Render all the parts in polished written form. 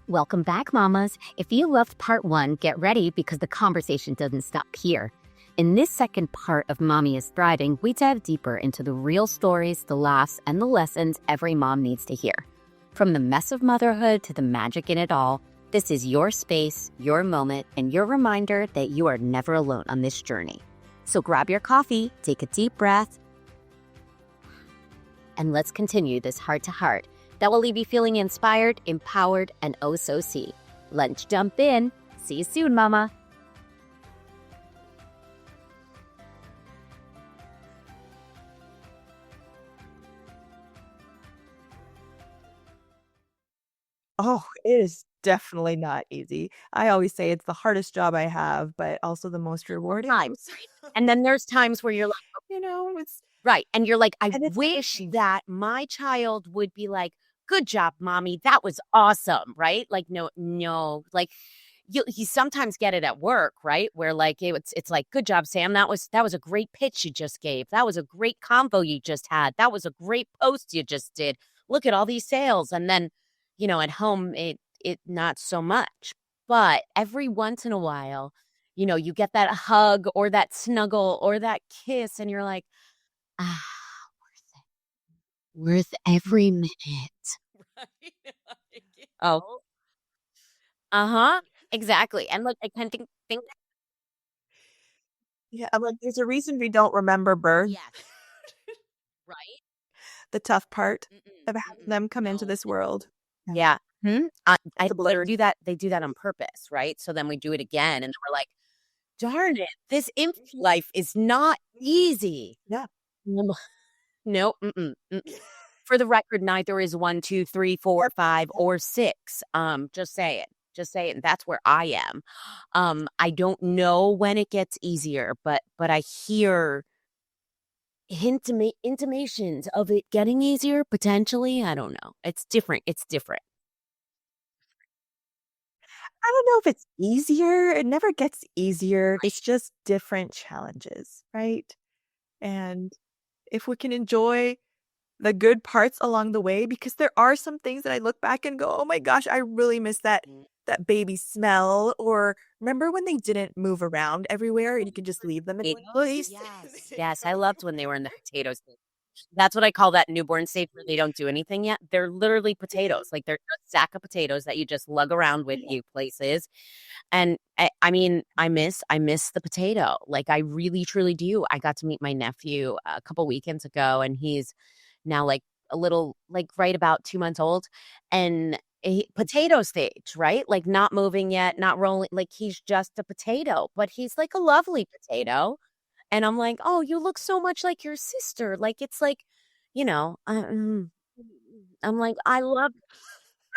Welcome back, mamas. If you loved part one, get ready because the conversation doesn't stop here. In this second part of Mommy is Thriving, we dive deeper into the real stories, the laughs, and the lessons every mom needs to hear. From the mess of motherhood to the magic in it all, this is your space, your moment, and your reminder that you are never alone on this journey. So grab your coffee, take a deep breath, and let's continue this heart-to-heart that will leave you feeling inspired, empowered, and oh so see. Let's jump in. See you soon, mama. Oh, it is definitely not easy. I always say it's the hardest job I have, but also the most rewarding. Times. And then there's times where you're like, It's right. And you're like, I and it's wish that my child would be like, good job, mommy. That was awesome. Right. Like, no, like you sometimes get it at work, right? Where like, it's like, good job, Sam. That was a great pitch you just gave. That was a great convo you just had. That was a great post you just did. Look at all these sales. And then, at home, it not so much. But every once in a while, you get that hug or that snuggle or that kiss, and you're like, ah, worth every minute. Right? Like, Oh, uh-huh. Exactly. And look, I can think yeah, I'm like, there's a reason we don't remember birth, yes, right? the tough part Mm-mm, of having mm-mm, them come into no. this world. Yeah. Yeah. I It's a blur. do that. They do that on purpose, right? So then we do it again, and we're like, darn it, this infant life is not easy. Yeah. Mm, no, for the record, neither is 1, 2, 3, 4, Yep. 5, Yep. or 6. Just say it. Just say it. And that's where I am. I don't know when it gets easier, but I hear intimations of it getting easier potentially. I don't know. It's different. It's different. I don't know if it's easier. It never gets easier. It's Right. just different challenges, right? And if we can enjoy the good parts along the way, because there are some things that I look back and go, "Oh my gosh, I really miss that baby smell," or remember when they didn't move around everywhere and you could just leave them in one Potatoes? place? Yes. Yes. I loved when they were in the potatoes. That's what I call that newborn stage where they don't do anything yet. They're literally potatoes. Like they're a sack of potatoes that you just lug around with Yeah. you places. And I mean, I miss the potato. Like I really truly do. I got to meet my nephew a couple weekends ago, and he's now like a little like right about 2 months old, and potato stage, right? Like not moving yet, not rolling. Like he's just a potato, but he's like a lovely potato. And I'm like, "Oh, you look so much like your sister." Like, it's like, I'm like, "I love"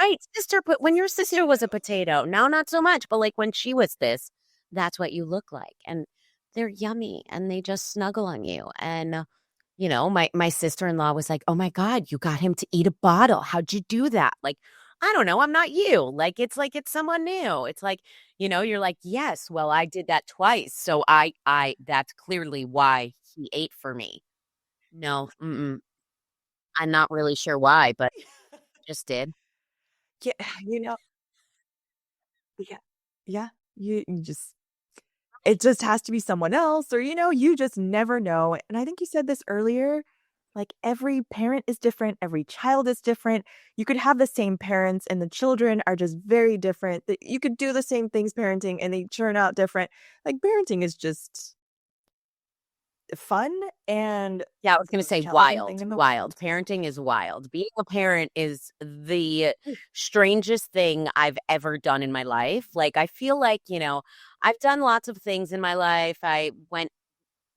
right, sister, but when your sister was a potato, now not so much, but, like, when she was this, that's what you look like, and they're yummy, and they just snuggle on you, and, my sister-in-law was like, "Oh my god, you got him to eat a bottle. How'd you do that?" Like, "I don't know, I'm not you." Like, it's someone new. It's like, you're like, "Yes, well, I did that twice, so I that's clearly why he ate for me." No, I'm not really sure why, but just did. Yeah, you know, yeah, yeah, you just it just has to be someone else or, you just never know, and I think you said this earlier, like, every parent is different, every child is different. You could have the same parents and the children are just very different. That you could do the same things parenting and they turn out different. Like, parenting is just fun and Yeah, I was the gonna most say challenging thing wild, in the wild. world. Parenting is wild. Being a parent is the strangest thing I've ever done in my life. Like, I feel like, I've done lots of things in my life. I went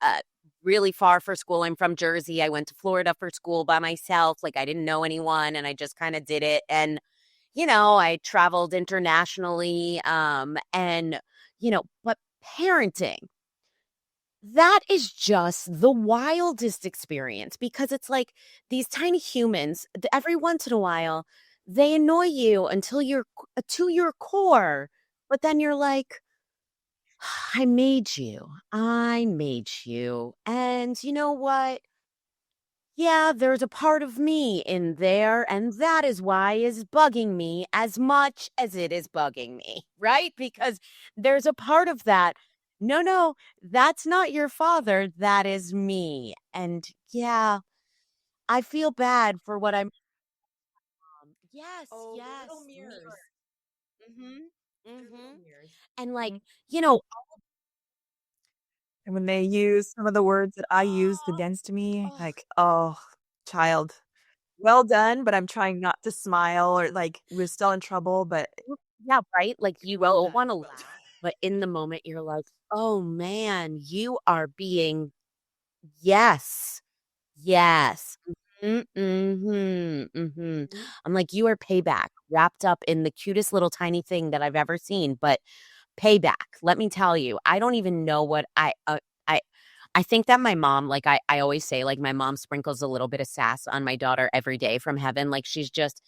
uh, really far for school. I'm from Jersey. I went to Florida for school by myself. Like, I didn't know anyone and I just kind of did it. And, I traveled internationally. But parenting. That is just the wildest experience because it's like these tiny humans, every once in a while, they annoy you until you're to your core. But then you're like, I made you. I made you. And you know what? yeah, there's a part of me in there, and that is why is bugging me as much as it is bugging me, right? Because there's a part of that. No, no, that's not your father. That is me. And yeah, I feel bad for what I'm. Yes, Oh, the little yes, mirrors. mirror. Mm-hmm. They're little Mm-hmm. mirrors. And like, Mhm. you know, And when they use some of the words that I used oh, against me, oh, like, "Oh, child, well done, but I'm trying not to smile," or, like, "We're still in trouble, but yeah, right? Like you well don't done, want to well done." laugh, but in the moment you're like, oh man, you are being yes. Yes. Mhm, mhm, mhm. Mhm. I'm like, "You are payback wrapped up in the cutest little tiny thing that I've ever seen," but payback, let me tell you, I don't even know what I I think that my mom like, I always say, like, my mom sprinkles a little bit of sass on my daughter every day from heaven, like, she's just,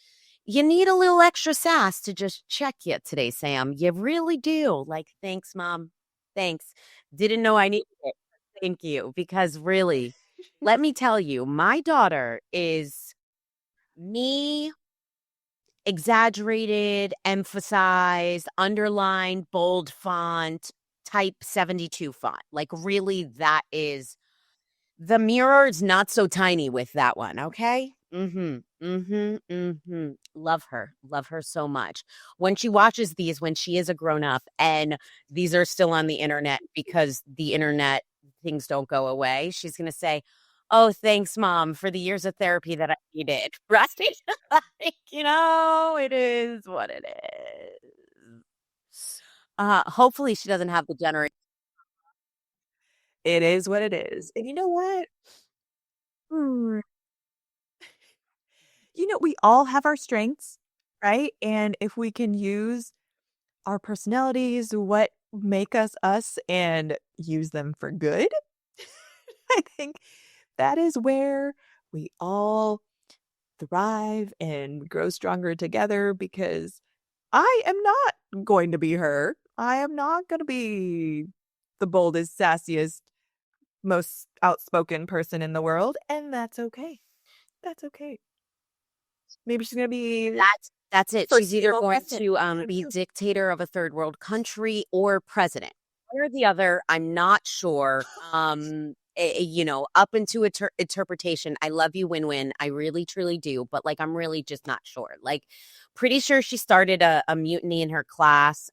"You need a little extra sass to just check you today, Sam. You really do." Like, "Thanks, mom. Thanks. Didn't know I needed it. Thank you." Because really, let me tell you, my daughter is me exaggerated, emphasized, underlined, bold font, type 72 font. Like, really, that is the mirror is not so tiny with that one, okay? Mhm. Mhm. Mhm. Love her. Love her so much. When she watches these when she is a grown up and these are still on the internet because the internet things don't go away, she's going to say, "Oh, thanks mom for the years of therapy that I needed." Right? Like, it is what it is. Hopefully she doesn't have the generation. It is what it is, and you know what? We all have our strengths, right? And if we can use our personalities, what make us us, and use them for good, I think that is where we all thrive and grow stronger together because I am not going to be her. I am not going to be the boldest, sassiest, most outspoken person in the world, and that's okay. That's okay. Maybe she's going to be That's it. She's first either female going president. to, I don't be know. dictator of a third world country or president. One or the other, I'm not sure. Up into interpretation, I love you, win-win. I really, truly do, but, like, I'm really just not sure. Like, pretty sure she started a mutiny in her class,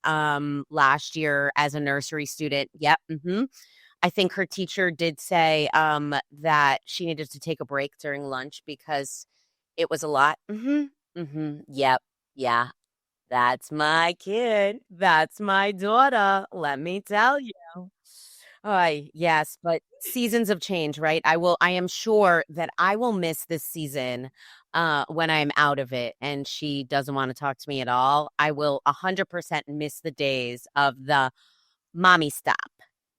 last year as a nursery student. Yep, mhm. I think her teacher did say, that she needed to take a break during lunch because it was a lot. Mhm, mhm, yep, yeah, that's my kid. That's my daughter, let me tell you. Ay, yes, but seasons of change, right? I am sure that I will miss this season, when I'm out of it and she doesn't wanna talk to me at all. I will 100% miss the days of the "Mommy, stop.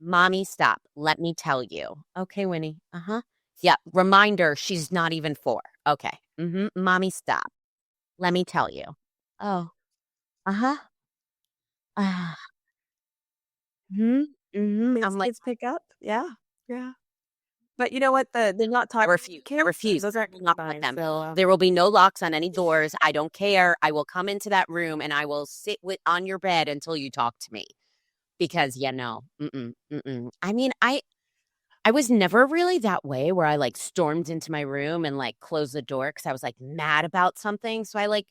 Mommy, stop. Let me tell you." "Okay, Winnie. Uh-huh." Yeah, reminder, she's not even 4. Okay. Mhm. "Mommy, stop. Let me tell you." "Oh, uh-huh. Ah." Mhm. Mhm. As I'm like, kids pick up, yeah, yeah. But you know what? They're not "I taught refuse. I kids, refuse. those I aren't will not put concubines, them. so, There will be no locks on any doors. I don't care. I will come into that room and I will sit with on your bed until you talk to me because, yeah, no. Mm-mm. Mm-mm. I mean, I was never really that way where I, like, stormed into my room and, like, closed the door because I was, like, mad about something, so I, like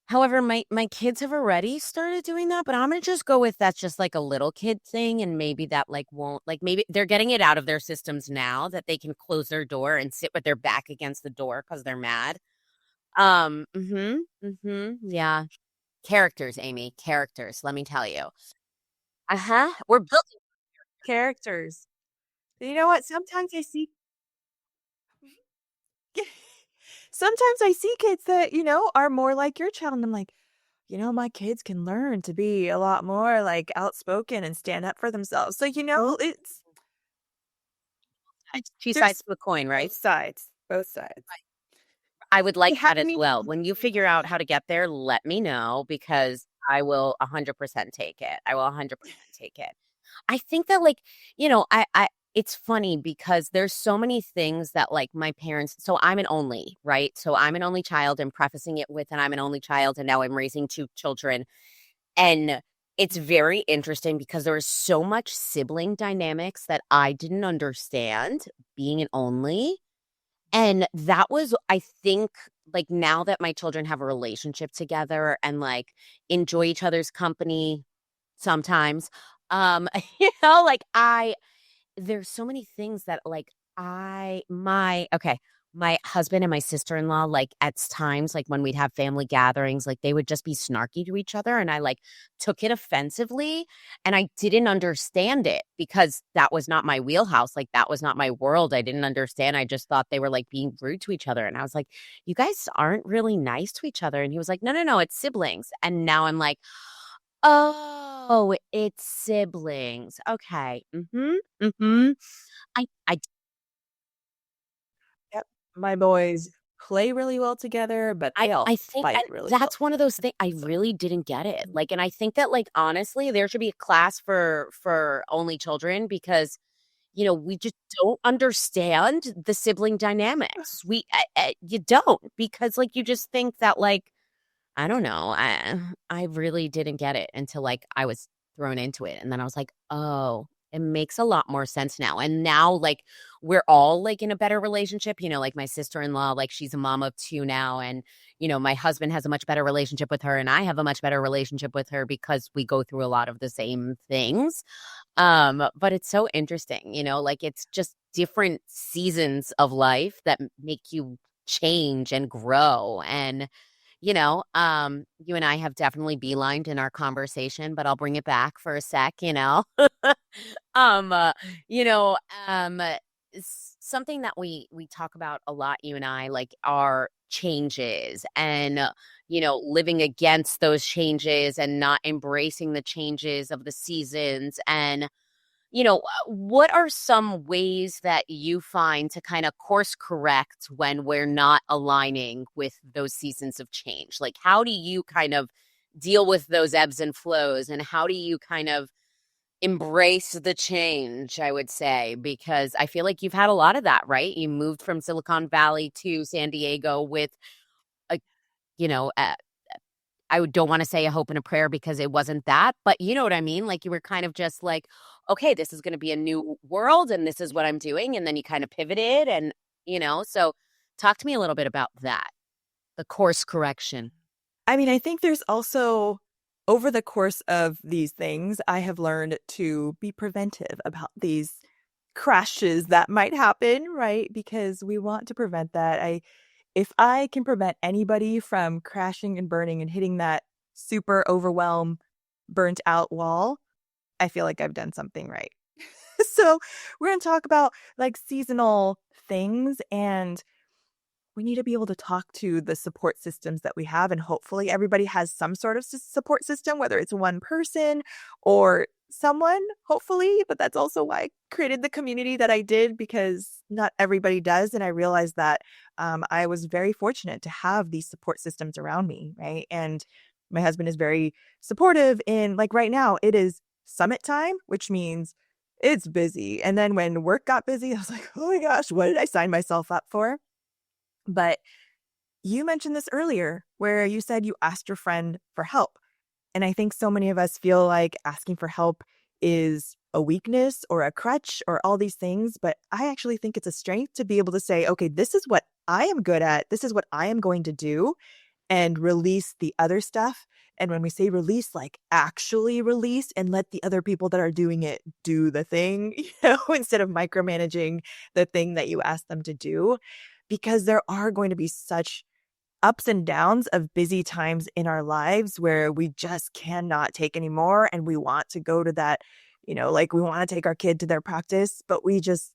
however, my kids have already started doing that, but Imma just go with that's just, like, a little kid thing, and maybe that, like, won't like, maybe they're getting it out of their systems now that they can close their door and sit with their back against the door because 'cause they're mad. Mhm, mhm, yeah. Characters, Amy, characters, let me tell you. Uh-huh, we're building characters. You know what? Sometimes I see kids that, are more like your child, and I'm like, my kids can learn to be a lot more, like, outspoken and stand up for themselves. So, it's 2 sides there's to a coin, right? both sides, both sides. I would like It that happened as to me. well. When you figure out how to get there, let me know because I will 100% take it. I will 100% take it. I think that, like, I it's funny because there's so many things that like my parents, so I'm an only, right? So I'm an only child and prefacing it with, and I'm an only child and now I'm raising two children. And it's very interesting because there is so much sibling dynamics that I didn't understand being an only. And that was, I think, like now that my children have a relationship together and like enjoy each other's company sometimes, like there's so many things that like my husband and my sister-in-law, like at times, like when we'd have family gatherings, like they would just be snarky to each other. And I like took it offensively and I didn't understand it because that was not my wheelhouse. Like that was not my world. I didn't understand. I just thought they were like being rude to each other. And I was like, you guys aren't really nice to each other. And he was like, no, no, no, it's siblings. And now I'm like, oh, it's siblings. Okay. Mm-hmm. Mm-hmm. I Yep. My boys play really well together, but they I also think fight and really well. that's one of those things I So, really didn't get it. mhm. Like, and I think that, like, honestly, there should be a class for only children because, we just don't understand the sibling dynamics. You don't because, like, you just think that, like, I don't know. I really didn't get it until like I was thrown into it. And then I was like, "Oh, it makes a lot more sense now." And now like we're all like in a better relationship, like my sister-in-law, like she's a mom of two now and my husband has a much better relationship with her and I have a much better relationship with her because we go through a lot of the same things. But it's so interesting, like it's just different seasons of life that make you change and grow and you and I have definitely beelined in our conversation, but I'll bring it back for a sec. Um, uh, you know, um, something that we talk about a lot, you and I, like are changes and living against those changes and not embracing the changes of the seasons and what are some ways that you find to kind of course correct when we're not aligning with those seasons of change? Like, how do you kind of deal with those ebbs and flows? And how do you kind of embrace the change, I would say? Because I feel like you've had a lot of that, right? You moved from Silicon Valley to San Diego with a, you know, a, don't want to say a hope and a prayer because it wasn't that, but you know what I mean? Like you were kind of just like, okay, this is going to be a new world and this is what I'm doing. And then you kind of pivoted so talk to me a little bit about that, the course correction. I mean, I think there's also over the course of these things, I have learned to be preventive about these crashes that might happen, right? Because we want to prevent that. If I can prevent anybody from crashing and burning and hitting that super overwhelmed, burnt out wall, I feel like I've done something right. So, we're going to talk about like seasonal things and we need to be able to talk to the support systems that we have. And hopefully, everybody has some sort of support system, whether it's one person or someone, hopefully. But that's also why I created the community that I did because not everybody does. And I realized that I was very fortunate to have these support systems around me. Right. And my husband is very supportive in like right now, it is summit time, which means it's busy. And then when work got busy, I was like, oh my gosh, what did I sign myself up for? But you mentioned this earlier where you said you asked your friend for help. And I think so many of us feel like asking for help is a weakness or a crutch or all these things. But I actually think it's a strength to be able to say, okay, this is what I am good at. This is what I am going to do and release the other stuff. And when we say release, like actually release and let the other people that are doing it do the thing, instead of micromanaging the thing that you asked them to do. Because there are going to be such ups and downs of busy times in our lives where we just cannot take anymore and we want to go to that, like we want to take our kid to their practice, but we just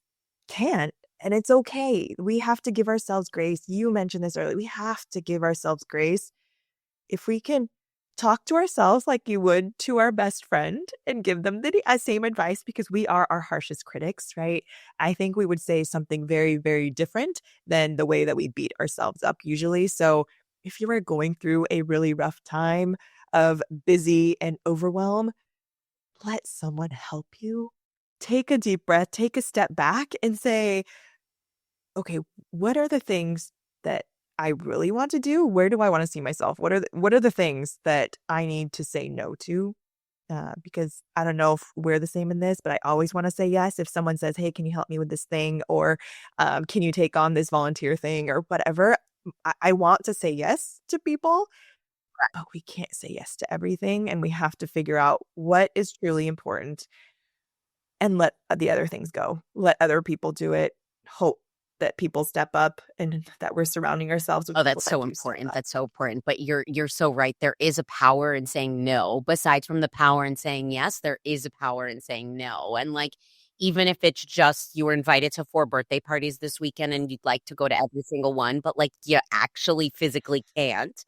can't. And it's okay. We have to give ourselves grace. You mentioned this earlier. We have to give ourselves grace if we can talk to ourselves like you would to our best friend and give them the same advice because we are our harshest critics, right? I think we would say something very, very different than the way that we beat ourselves up usually. So if you are going through a really rough time of busy and overwhelm, let someone help you. take a deep breath, take a step back and say, okay, what are the things that I really want to do? Where do I want to see myself? What are the things that I need to say no to? Because I don't know if we're the same in this, but I always want to say yes. If someone says, "Hey, can you help me with this thing?" or "Can you take on this volunteer thing?" or whatever, I want to say yes to people, but we can't say yes to everything, and we have to figure out what is truly important and let the other things go. Let other people do it. Hope that people step up and that we're surrounding ourselves with Oh, people that's that so do step important. up. That's so important. But you're so right. There is a power in saying no. Besides from the power in saying yes, there is a power in saying no. And like even if it's just you were invited to 4 birthday parties this weekend and you'd like to go to every single one, but like you actually physically can't,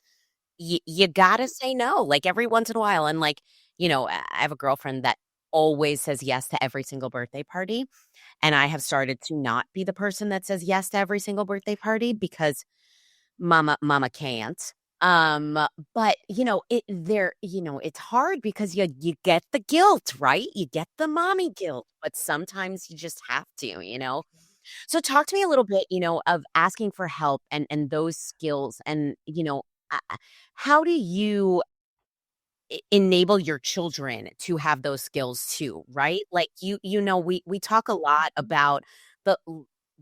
you gotta say no, like every once in a while. And like, I have a girlfriend that always says yes to every single birthday party. And I have started to not be the person that says yes to every single birthday party because mama can't. Um, but it's hard because you get the guilt, right? You get the mommy guilt, but sometimes you just have to. So talk to me a little bit, of asking for help and those skills and, how do you enable your children to have those skills too, right? Like we talk a lot about the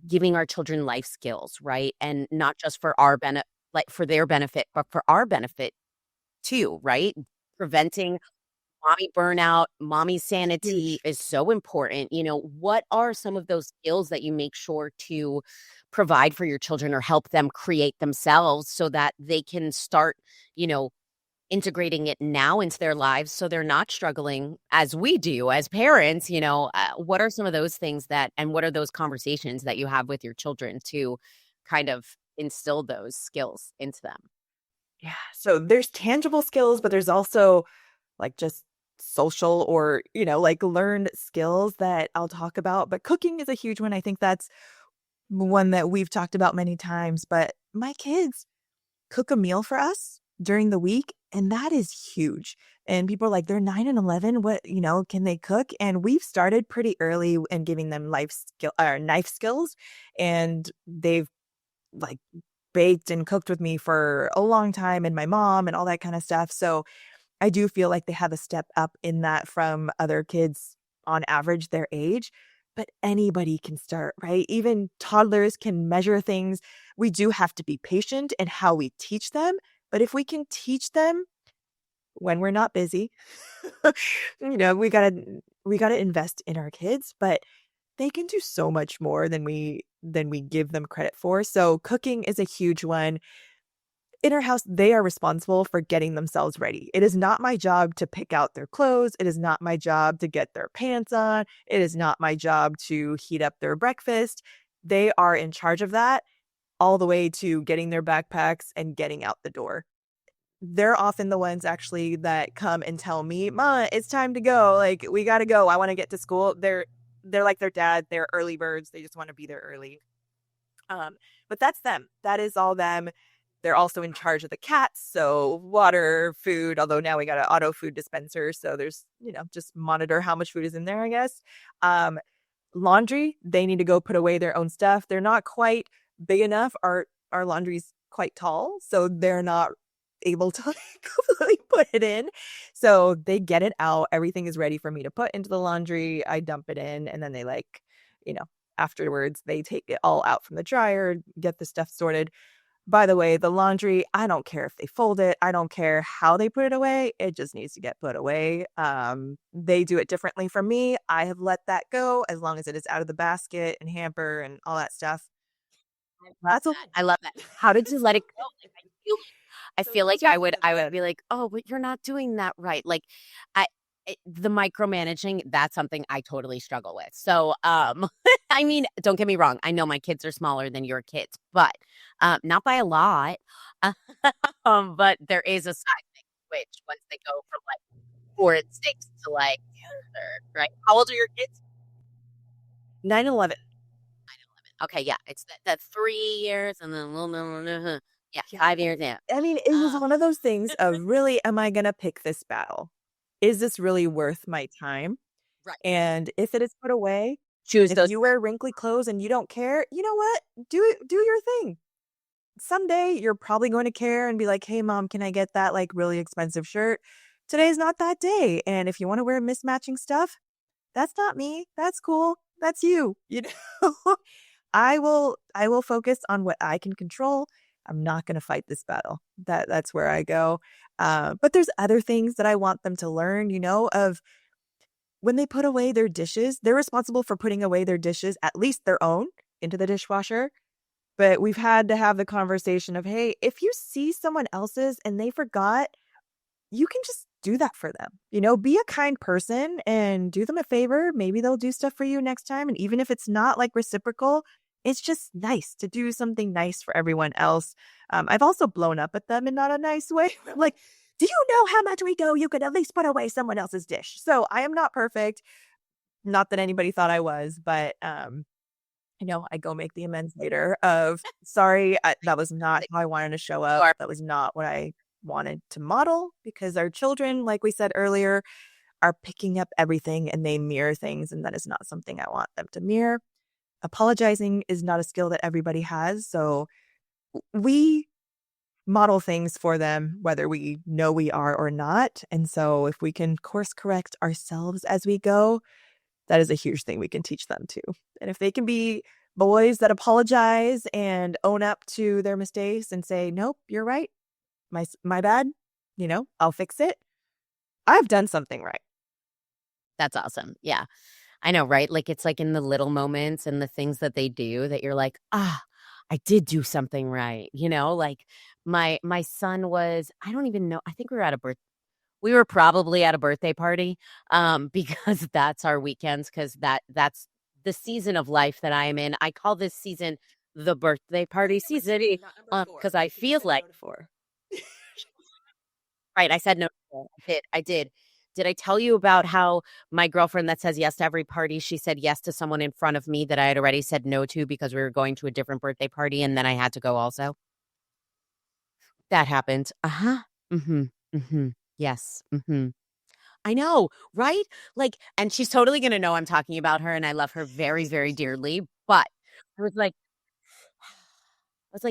giving our children life skills, right? And not just for our benefit, like for their benefit, but for our benefit too, right? Preventing mommy burnout, mommy sanity Huge. is so important. What are some of those skills that you make sure to provide for your children or help them create themselves so that they can start, you know, integrating it now into their lives so they're not struggling as we do as parents, what are some of those things and what are those conversations that you have with your children to kind of instill those skills into them? Yeah. So there's tangible skills, but there's also like just social or, like learned skills that I'll talk about. But cooking is a huge one. I think that's one that we've talked about many times. But my kids cook a meal for us during the week, and that is huge. And people are like, they're 9 and 11. What, can they cook? And we've started pretty early in giving them life skill or knife skills. And they've like baked and cooked with me for a long time and my mom and all that kind of stuff. So I do feel like they have a step up in that from other kids on average their age, but anybody can start, right? Even toddlers can measure things. We do have to be patient in how we teach them, but if we can teach them when we're not busy, we got to invest in our kids, but they can do so much more than we give them credit for. So cooking is a huge one. In our house, they are responsible for getting themselves ready. It is not my job to pick out their clothes. It is not my job to get their pants on. It is not my job to heat up their breakfast. They are in charge of that all the way to getting their backpacks and getting out the door. They're often the ones actually that come and tell me, "Ma, it's time to go. Like, we got to go. I want to get to school." They're like their dad. They're early birds. They just want to be there early. But that's them. That is all them. They're also in charge of the cats, so water, food, although now we got an auto food dispenser, so there's, just monitor how much food is in there, I guess. Um, Laundry, they need to go put away their own stuff. They're not quite big enough. Our laundry's quite tall, so they're not able to like completely put it in. So they get it out. Everything is ready for me to put into the laundry. I dump it in, and then they you know, afterwards they take it all out from the dryer, get the stuff sorted. By the way, the laundry, I don't care if they fold it. I don't care how they put it away. It just needs to get put away. They do it differently from me. I have let that go as long as it is out of the basket and hamper and all that stuff. I love That's that. okay. I love that. How did you let it go? Like I So feel like those are some of I would the be like, "Oh, but you're not doing that right." Like I the micromanaging, that's something I totally struggle with. So, I mean, don't get me wrong. I know my kids are smaller than your kids, but not by a lot. But there is a side thing switch once they go from like 4 and 6 to like 2 and third, right? How old are your kids? 9/11. Okay, yeah, it's that 3 years and then a little yeah, Yeah. 5 years, yeah. I mean, it was Um, one of those things of really, am I going to pick this battle? Is this really worth my time? Right. And if it is put away, Choose if those. you wear wrinkly clothes and you don't care, you know what? Do your thing. Someday you're probably going to care and be like, "Hey mom, can I get that like really expensive shirt?" Today's not that day. And if you want to wear mismatching stuff, that's not me. That's cool. That's you. You know? I will focus on what I can control. I'm not going to fight this battle. That's where I go. But there's other things that I want them to learn, of when they put away their dishes, they're responsible for putting away their dishes, at least their own, into the dishwasher. But we've had to have the conversation of, hey, if you see someone else's and they forgot, you can just do that for them. Be a kind person and do them a favor. Maybe they'll do stuff for you next time. And even if it's not like reciprocal, it's just nice to do something nice for everyone else. I've also blown up at them in not a nice way. I'm like, do you know how much we go? You could at least put away someone else's dish. So I am not perfect. Not that anybody thought I was, but I go make the amends later of sorry, that was not how I wanted to show up. Sure. That was not what I wanted to model because our children, like we said earlier, are picking up everything and they mirror things. And that is not something I want them to mirror. Apologizing is not a skill that everybody has. So we model things for them, whether we know we are or not. And so if we can course correct ourselves as we go, that is a huge thing we can teach them too. And if they can be boys that apologize and own up to their mistakes and say, "Nope, you're right. My bad. I'll fix it." I've done something right. That's awesome. Yeah. I know, right? Like, it's like in the little moments and the things that they do that you're like, I did do something right. Like my son was, I don't even know. I think we were probably at a birthday party, because that's our weekends, because that's the season of life that I am in. I call this season the birthday party season, because I Because you feel said like, no to 4. right, I said no. I did. Did I tell you about how my girlfriend that says yes to every party, she said yes to someone in front of me that I had already said no to because we were going to a different birthday party and then I had to go also? That happened. Uh-huh. Mhm. Mhm. Yes. Mhm. I know, right? Like, and she's totally gonna know I'm talking about her and I love her very, very dearly, but I was like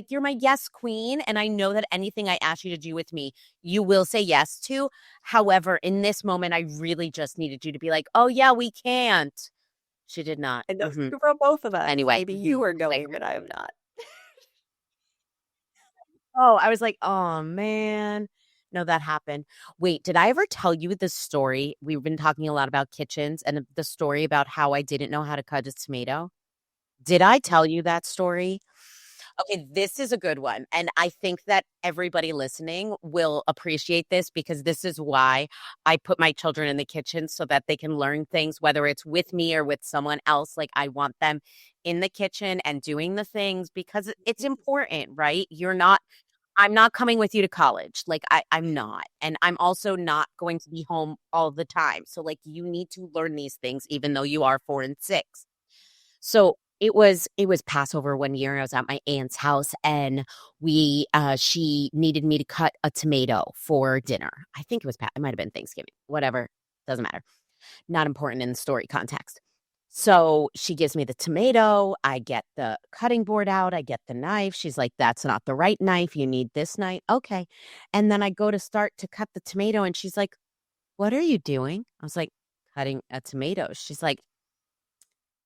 "You're my yes queen, and I know that anything I ask you to do with me, you will say yes to. However, in this moment, I really just needed you to be like, 'Oh, yeah, we can't.'" She did not. And those Mhm. are for both of us. Anyway. Maybe you Mhm. were Like, going, but I am not. oh, I was like, "Oh, man." No, that happened. Wait, did I ever tell you the story? We've been talking a lot about kitchens and the story about how I didn't know how to cut a tomato. Did I tell you that story? Okay, this is a good one, and I think that everybody listening will appreciate this because this is why I put my children in the kitchen so that they can learn things, whether it's with me or with someone else. Like, I want them in the kitchen and doing the things because it's important, right? I'm not coming with you to college. Like, I'm not, and I'm also not going to be home all the time. So, like, you need to learn these things even though you are 4 and 6. So it was Passover one year. I was at my aunt's house and she needed me to cut a tomato for dinner. I think it might have been Thanksgiving. Whatever. Doesn't matter. Not important in the story context. So she gives me the tomato. I get the cutting board out. I get the knife. She's like, "That's not the right knife. You need this knife." Okay. And then I go to start to cut the tomato and she's like, "What are you doing?" I was like, "Cutting a tomato." She's like,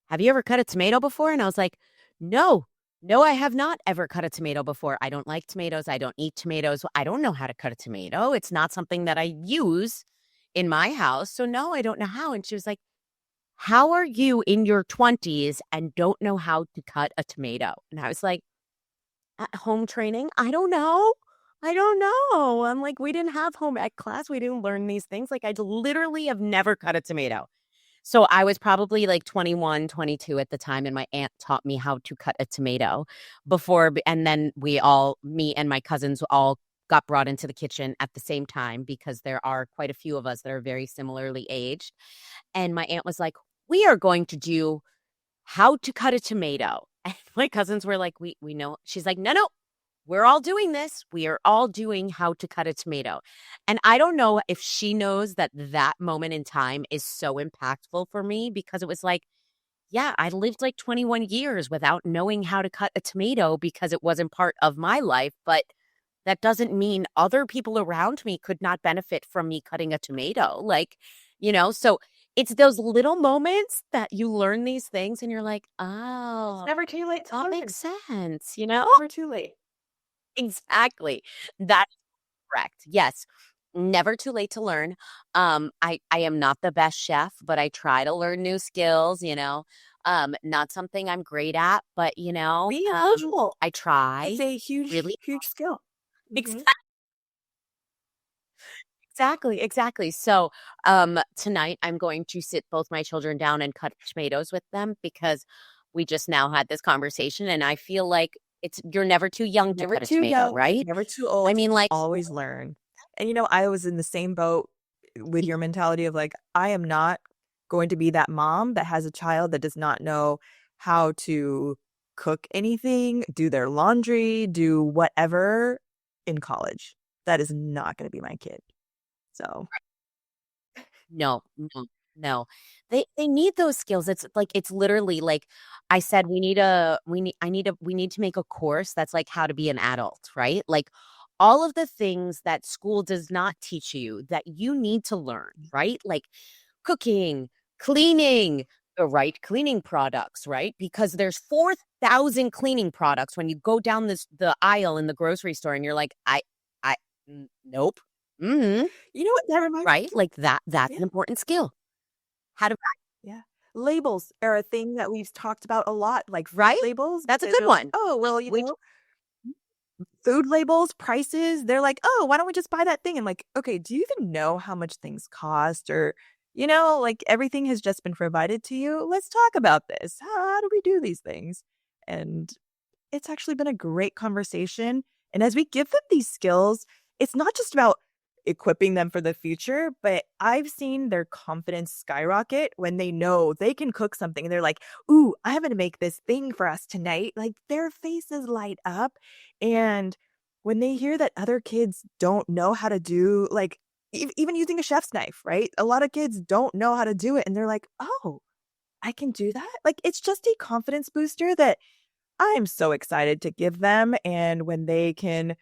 "Have you ever cut a tomato before?" And I was like, "No, no, I have not ever cut a tomato before. I don't like tomatoes. I don't eat tomatoes. I don't know how to cut a tomato. It's not something that I use in my house. So, no, I don't know how." And she was like, "How are you in your 20s and don't know how to cut a tomato?" And I was like, "At home training? I don't know. I don't know." I'm like, "We didn't have home ec class. We didn't learn these things. Like, I literally have never cut a tomato." So I was probably like 21, 22 at the time, and my aunt taught me how to cut a tomato and then me and my cousins all got brought into the kitchen at the same time because there are quite a few of us that are very similarly aged. And my aunt was like, "We are going to do how to cut a tomato." And my cousins were like, "We know." She's like, "No, no. we're all doing this. We are all doing how to cut a tomato. And I don't know if she knows that that moment in time is so impactful for me because it was like, yeah, I lived like 21 years without knowing how to cut a tomato because it wasn't part of my life. But that doesn't mean other people around me could not benefit from me cutting a tomato. Like, so it's those little moments that you learn these things and you're like, It's oh, never too late to that learn. makes sense? Never too late. Exactly. That's correct. Yes. Never too late to learn. I am not the best chef, but I try to learn new skills. Not something I'm great at, but Be unusual. I It's try a huge, really. huge skill. Mhm. Exactly, exactly. So, tonight I'm going to sit both my children down and cut tomatoes with them because we just now had this conversation and I feel like you're never too young to Never cut a too tomato, young, right? never too I old, mean, like, always learn. And, I was in the same boat with your mentality of like, I am not going to be that mom that has a child that does not know how to cook anything, do their laundry, do whatever in college. That is not going to be my kid. So, no, no, no. They need those skills. It's like it's literally like I said we need to make a course that's like how to be an adult, right? Like all of the things that school does not teach you that you need to learn, right? Like cooking, cleaning, the right cleaning products, right? Because there's 4,000 cleaning products when you go down the aisle in the grocery store and you're like, nope. Mhm. you know what that reminds Right? Like that's Yeah, an important skill. How to yeah. Labels are a thing that we've talked about a lot, like food right? labels, That's a because good you're like, one. oh, well, We food labels, prices, they're like, "Oh, why don't we just buy that thing?" I'm like, "Okay, do you even know how much things cost or, like everything has just been provided to you? Let's talk about this. How do we do these things?" And it's actually been a great conversation. And as we give them these skills, it's not just about equipping them for the future, but I've seen their confidence skyrocket when they know they can cook something and they're like, "Ooh, I'm going to make this thing for us tonight." Like their faces light up. And when they hear that other kids don't know how to do, like, even using a chef's knife, right? A lot of kids don't know how to do it. And they're like, "Oh, I can do that." Like, it's just a confidence booster that I'm so excited to give them, and when they can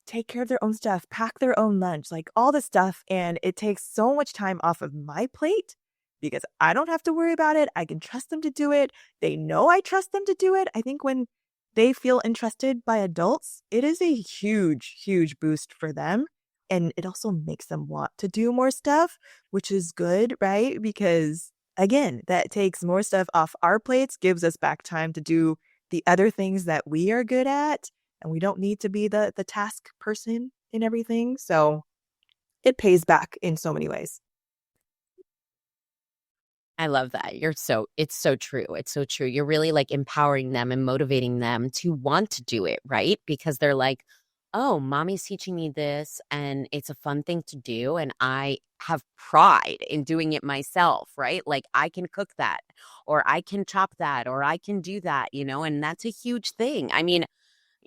take care of their own stuff, pack their own lunch, like all this stuff, and it takes so much time off of my plate because I don't have to worry about it. I can trust them to do it. They know I trust them to do it. I think when they feel entrusted by adults, it is a huge, huge boost for them. And it also makes them want to do more stuff, which is good, right? Because again, that takes more stuff off our plates, gives us back time to do the other things that we are good at, and we don't need to be the task person in everything. So it pays back in so many ways. I love that. It's so true. It's so true. You're really like empowering them and motivating them to want to do it, right? Because they're like, "Oh, mommy's teaching me this and it's a fun thing to do and I have pride in doing it myself, right? Like I can cook that or I can chop that or I can do that, and that's a huge thing. I mean,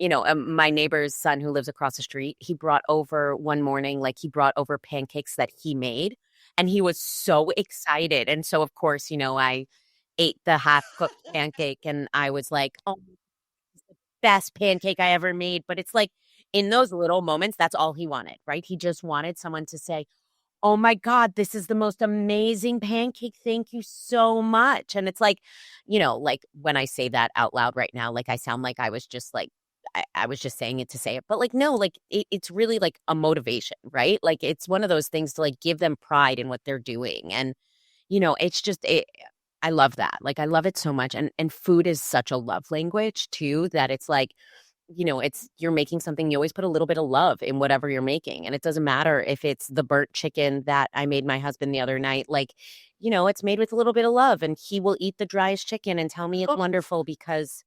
my neighbor's son who lives across the street, he brought over one morning, like he brought over pancakes that he made, and he was so excited. And so, of course, I ate the half cooked pancake and I was like, oh, best pancake I ever made. But it's like in those little moments, that's all he wanted, right? He just wanted someone to say, oh my God, this is the most amazing pancake. Thank you so much. And it's like when I say that out loud right now, like I sound like I was just like, I was just saying it to say it. But like, no, like it's really like a motivation, right? Like it's one of those things to like give them pride in what they're doing. And, it's just, I love that. Like I love it so much. And food is such a love language too, that it's like, it's you're making something, you always put a little bit of love in whatever you're making. And it doesn't matter if it's the burnt chicken that I made my husband the other night. Like, it's made with a little bit of love and he will eat the driest chicken and tell me it's wonderful because,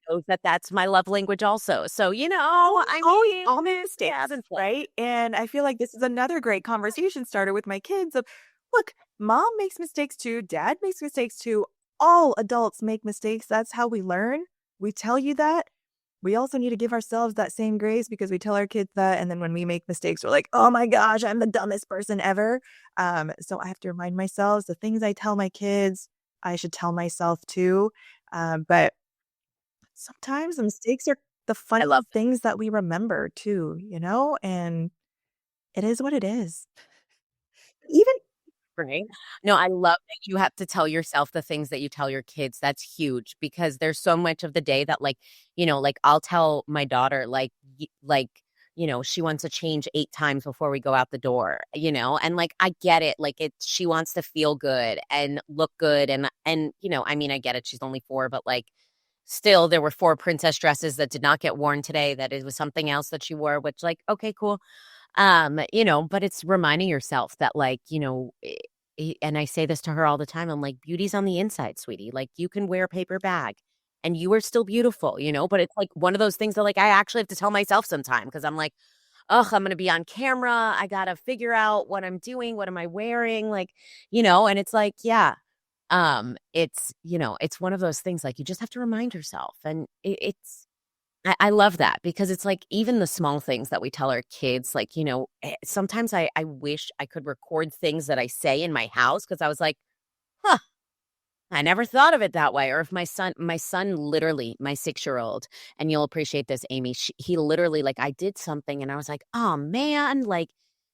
knows that that's my love language also. So, I mean, All yeah, mistakes, and play. right? And I feel like this is another great conversation starter with my kids of, look, mom makes mistakes too, dad makes mistakes too. All adults make mistakes. That's how we learn. We tell you that. we also need to give ourselves that same grace because we tell our kids that, and then when we make mistakes, we're like, "Oh my gosh, I'm the dumbest person ever." So I have to remind myself the things I tell my kids, I should tell myself too. But sometimes the mistakes are the I fun love things that we remember too, and it is what it is. Even Right? No, I love that you have to tell yourself the things that you tell your kids. That's huge because there's so much of the day that like I'll tell my daughter she wants to change 8 times before we go out the door, and like I get it. Like she wants to feel good and look good and I mean I get it. She's only 4, but like still there were 4 princess dresses that did not get worn today that it was something else that she wore, which like okay, cool. But it's reminding yourself that and I say this to her all the time. I'm like, beauty's on the inside, sweetie. Like you can wear a paper bag and you are still beautiful, but it's like one of those things that like I actually have to tell myself sometime because I'm like, ugh, I'm gonna be on camera. I gotta figure out what I'm doing, what am I wearing, and it's like, yeah. It's one of those things like you just have to remind yourself. And I love that because it's like even the small things that we tell our kids, sometimes I wish I could record things that I say in my house because I was like, huh, I never thought of it that way. Or if my son literally, my 6-year-old, and you'll appreciate this, Amy, he literally, like, I did something and I was like, oh man, like,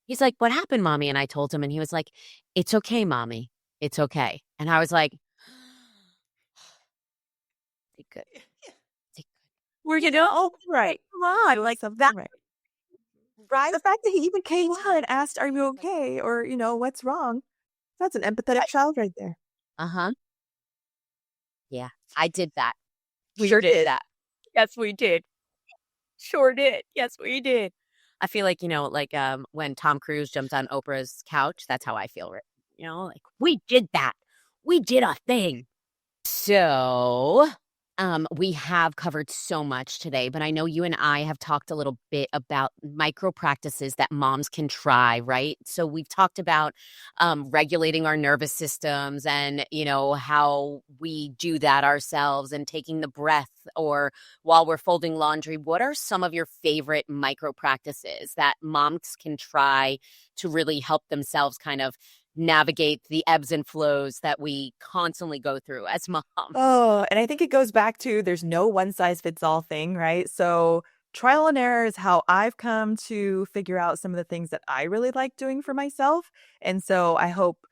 he's like, what happened, mommy? And I told him and he was like, it's okay, mommy. It's okay. And I was like, take good, take good. Right. Come on, like that, right. right? The fact that he even came out and asked, "Are you okay?" or, "What's wrong?" That's an empathetic child right there. Uh-huh. Yeah, I did that. We Sure did did. that. Yes, we did. Sure did. Yes, we did. I feel like, when Tom Cruise jumped on Oprah's couch, that's how I feel, right? Like, we did that. We did a thing. So, we have covered so much today, but I know you and I have talked a little bit about micro practices that moms can try, right? So we've talked about regulating our nervous systems and, how we do that ourselves and taking the breath or while we're folding laundry. What are some of your favorite micro practices that moms can try to really help themselves kind of navigate the ebbs and flows that we constantly go through as moms? Oh, and I think it goes back to there's no one size fits all thing, right? So trial and error is how I've come to figure out some of the things that I really like doing for myself. And so I hope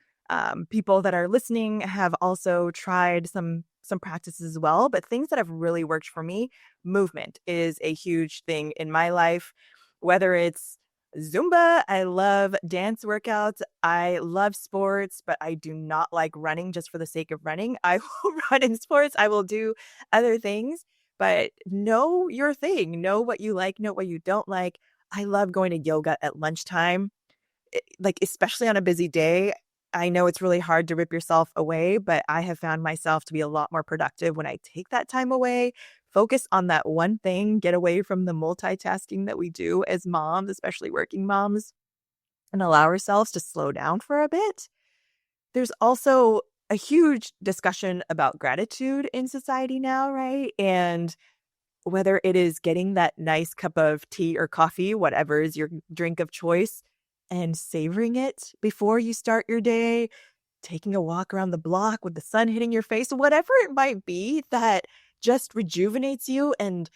people that are listening have also tried some practices as well. But things that have really worked for me, movement is a huge thing in my life, whether it's Zumba, I love dance workouts. I love sports, but I do not like running just for the sake of running. I will run in sports. I will do other things, but know your thing. Know what you like, know what you don't like. I love going to yoga at lunchtime, like, especially on a busy day. I know it's really hard to rip yourself away, but I have found myself to be a lot more productive when I take that time away, focus on that one thing, get away from the multitasking that we do as moms, especially working moms, and allow ourselves to slow down for a bit. There's also a huge discussion about gratitude in society now, right? And whether it is getting that nice cup of tea or coffee, whatever is your drink of choice, and savoring it before you start your day, taking a walk around the block with the sun hitting your face, whatever it might be that just rejuvenates you and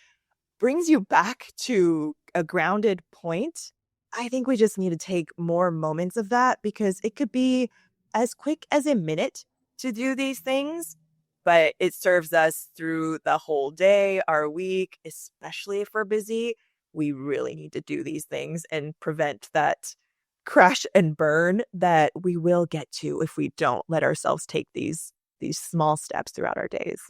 brings you back to a grounded point. I think we just need to take more moments of that because it could be as quick as a minute to do these things, but it serves us through the whole day, our week, especially if we're busy. We really need to do these things and prevent that crash and burn that we will get to if we don't let ourselves take these small steps throughout our days.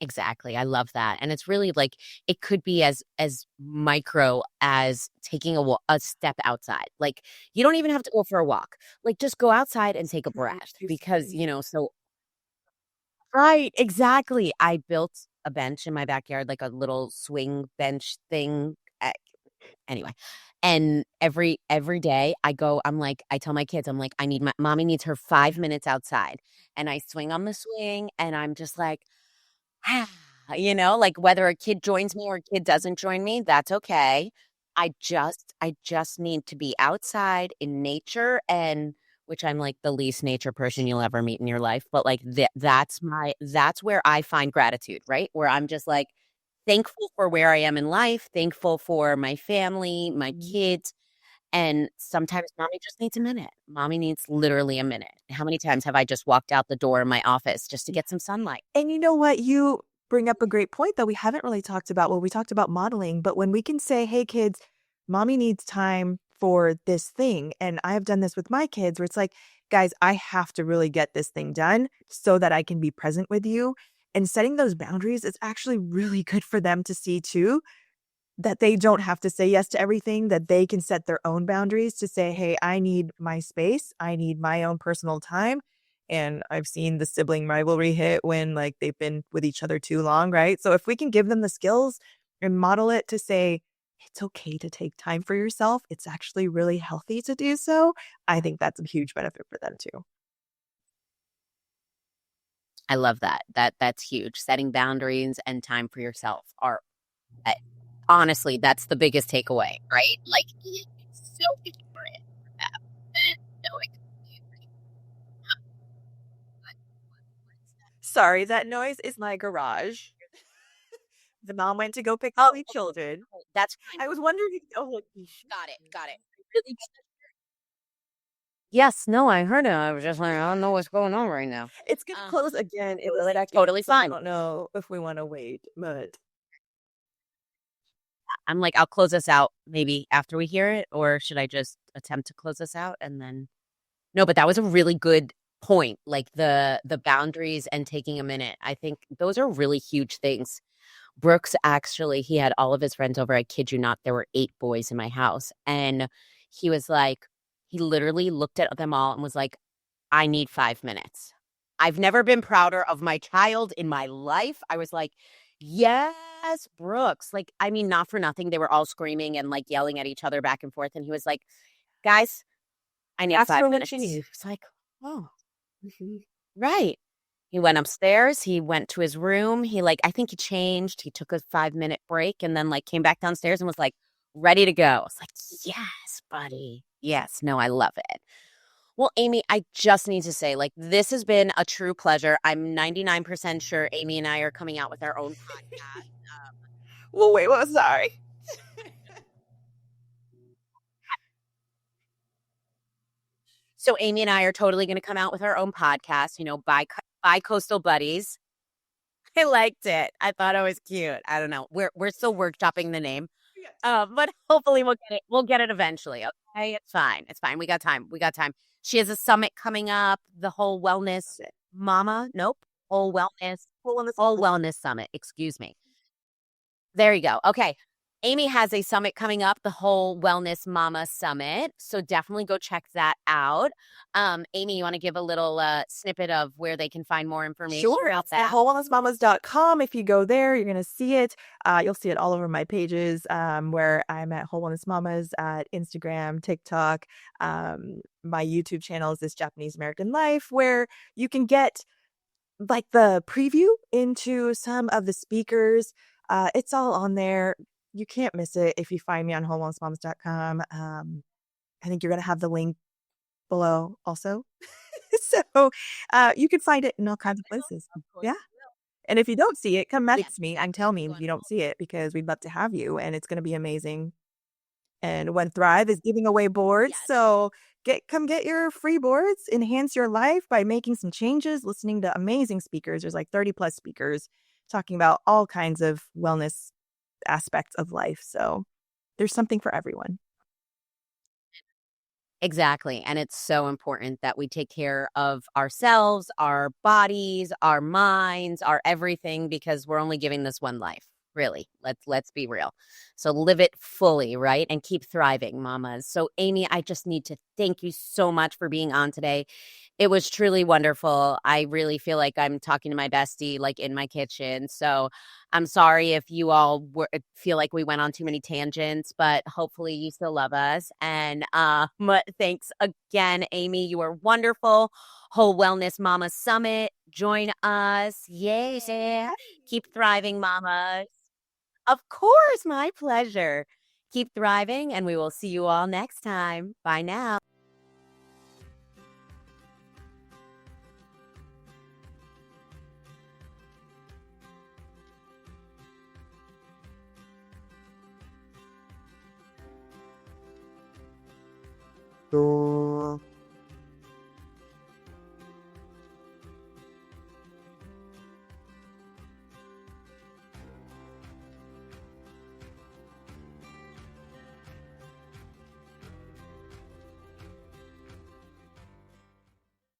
Exactly. I love that. And it's really like it could be as micro as taking a step outside. Like you don't even have to go for a walk. Like just go outside and take a breath because, so right, exactly. I built a bench in my backyard, like a little swing bench thing. Anyway, and every day I go, I'm like, I tell my kids, I'm like, I need my mommy needs her 5 minutes outside. And I swing on the swing and I'm just like, ah, like whether a kid joins me or a kid doesn't join me, that's okay. I just need to be outside in nature, and which I'm like the least nature person you'll ever meet in your life, but like that's where I find gratitude, right? Where I'm just like thankful for where I am in life, thankful for my family, my Mhm. kids, and sometimes mommy just needs a minute. Mommy needs literally a minute. How many times have I just walked out the door of my office just to Yeah. get some sunlight? And you know what? You bring up a great point that we haven't really talked about. Well, we talked about modeling, but when we can say, hey, kids, mommy needs time for this thing. And I have done this with my kids where it's like, guys, I have to really get this thing done so that I can be present with you. And setting those boundaries is actually really good for them to see too, that they don't have to say yes to everything, that they can set their own boundaries to say, "Hey, I need my space. I need my own personal time." And I've seen the sibling rivalry hit when, like, they've been with each other too long, right? So if we can give them the skills and model it to say, "It's okay to take time for yourself. It's actually really healthy to do so," I think that's a huge benefit for them too. I love that. That's huge. Setting boundaries and time for yourself are uh, honestly, that's the biggest takeaway, right? Like it's so important. No, Sorry, that noise is my garage. The mom went to go pick up oh, the okay. children. Oh, that's fine. I was wondering, oh, like, you sure? Got it. Got it. Really? Yes, no, I heard it. I was just like, I don't know what's going on right now. It's gonna Uh, close again in a Totally, second, totally so I fine. don't know if we wanna wait, but I'm like, I'll close us out maybe after we hear it, or should I just attempt to close us out and then no, but that was a really good point, like the boundaries and taking a minute. I think those are really huge things. Brooks actually, he had all of his friends over. I kid you not, there were 8 boys in my house, and he was like he literally looked at them all and was like, "I need 5 minutes." I've never been prouder of my child in my life. I was like, "Yes, Brooks." Like, I mean, not for nothing, they were all screaming and, like, yelling at each other back and forth, and he was like, "Guys, I need ask 5 for what she minutes." needs. It's like, "Oh, Mhm. right." He went upstairs, he went to his room, he, like I think he changed, he took a 5-minute break and then, like, came back downstairs and was, like, ready to go. I was like, "Yes, buddy. Yes." No, I love it. Well, Amy, I just need to say, like, this has been a true pleasure. I'm 99% sure Amy and I are coming out with our own podcast. Well, wait, well, sorry. So Amy and I are totally gonna come out with our own podcast, bi-coastal buddies. I liked it. I thought it was cute. I don't know. We're still workshopping the name. Yes. But hopefully we'll get it. We'll get it eventually. Okay. It's fine. It's fine. We got time. We got time. She has a summit coming up. The whole wellness mama. Nope. Whole wellness. Well, on this Whole wellness summit. Excuse me. There you go. Okay. Amy has a summit coming up, the whole Wellness Mama Summit. So definitely go check that out. Amy, you want to give a little snippet of where they can find more information sure, about it's at that? wholewellnessmamas.com. If you go there, you're gonna see it. You'll see it all over my pages, where I'm at Whole Wellness Mamas at Instagram, TikTok. My YouTube channel is This Japanese American Life, where you can get like the preview into some of the speakers. It's all on there. You can't miss it if you find me on wholewellnessmamas.com. I think you're gonna have the link below also. So you can find it in all kinds of places. Of course Yeah. we will. And if you don't see it, come Yeah. message me and tell me Go if on. you don't see it because we'd love to have you and it's gonna be amazing. And When Thrive is giving away boards, Yes. so come get your free boards, enhance your life by making some changes, listening to amazing speakers. There's like 30 plus speakers talking about all kinds of wellness aspects of life. So there's something for everyone. Exactly. And it's so important that we take care of ourselves, our bodies, our minds, our everything because we're only giving this one life. Really. Let's be real. So live it fully, right? And keep thriving, mamas. So Amy, I just need to thank you so much for being on today. It was truly wonderful. I really feel like I'm talking to my bestie like in my kitchen. So I'm sorry if you all feel like we went on too many tangents, but hopefully you still love us. And thanks again, Amy. You are wonderful. Whole Wellness Mama Summit. join us. Yes, yeah. Yes. Keep thriving, mamas. Of course, my pleasure. Keep thriving, and we will see you all next time. Bye now.